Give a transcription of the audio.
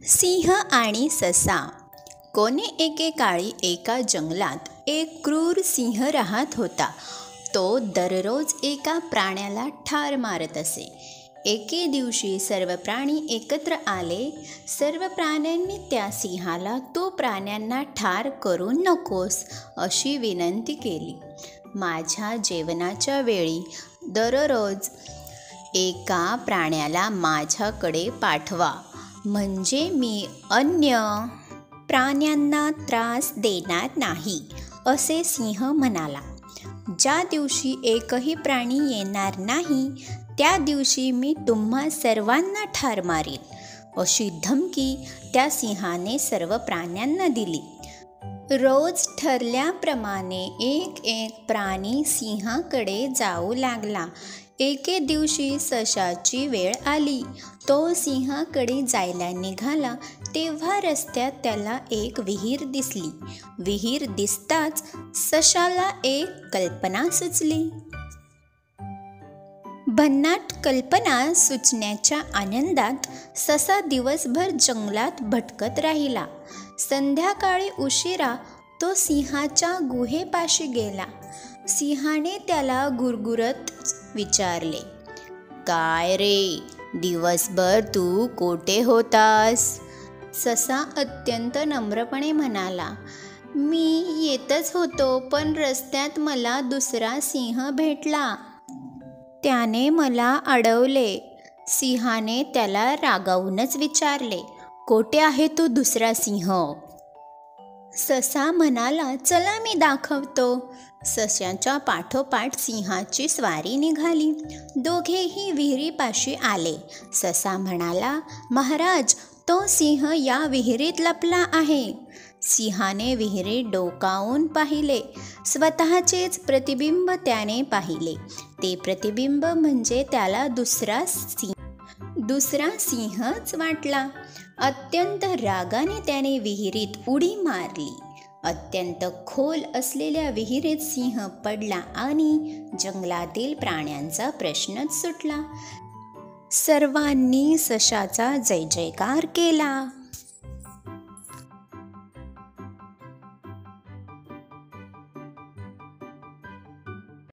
सिंह आणि ससा. कोणे एकेकाळी एका जंगलात एक क्रूर सिंह राहत होता. तो दररोज एका प्राण्याला ठार मारत असे. एके दिवशी सर्व प्राणी एकत्र आले. सर्व प्राण्यांनी त्या सिंहाला तो प्राण्यांना ठार करू नकोस अशी विनंती केली. माझ्या जेवणाच्या वेळी दररोज एका प्राण्याला माझ्याकडे पाठवा, म्हणजे मी अन्य प्राण्यांना त्रास देणार नाही, असे सिंह म्हणाला. ज्या दिवशी एकही प्राणी येणार नाही त्या दिवशी मी तुम्हा सर्वांना ठार मारीन, अशी धमकी त्या सिंहाने सर्व प्राण्यांना दिली. रोज ठरल्याप्रमाणे एक एक प्राणी सिंहाकडे जाऊ लागला. एके दिवशी सशाची वेळ आली. तो सिंहाकडे जायला निघाला तेव्हा रस्त्यात त्याला एक विहीर दिसली. विहीर दिसताच सशाला एक कल्पना सुचली. भन्नाट कल्पना सुचण्याच्या आनंदात ससा दिवसभर जंगलात भटकत राहिला. संध्याकाळी उशिरा तो सिंहाच्या गुहेपाशी गेला. सिंहाने त्याला गुरगुरत विचारले, काय रे, दिवसभर तू कोठे होतास? ससा अत्यंत नम्रपणे म्हणाला, मी येतच होतो, पण रस्त्यात मला दुसरा सिंह भेटला. त्याने मला अडवले. सिंहाने त्याला रागावूनच विचारले, कोठे आहे तो दुसरा सिंह? ससा म्हणाला, चला मी दाखवतो. सशाच्या पाठोपाठ सिंहाची स्वारी निघाली. दोघेही विहिरीपाशी आले. ससा म्हणाला, महाराज, तो सिंह या विहिरीत लपला आहे. सिंहाने विहिरीत डोकावून पाहिले. स्वतःचेच प्रतिबिंब त्याने पाहिले. ते प्रतिबिंब म्हणजे त्याला दुसरा सिंहच वाटला. अत्यंत रागाने त्याने विहिरीत उडी मारली. अत्यंत खोल असलेल्या विहिरीत सिंह पडला आणि जंगलातील प्राण्यांचा प्रश्नच सुटला. सर्वांनी सशाचा जय जयकार केला.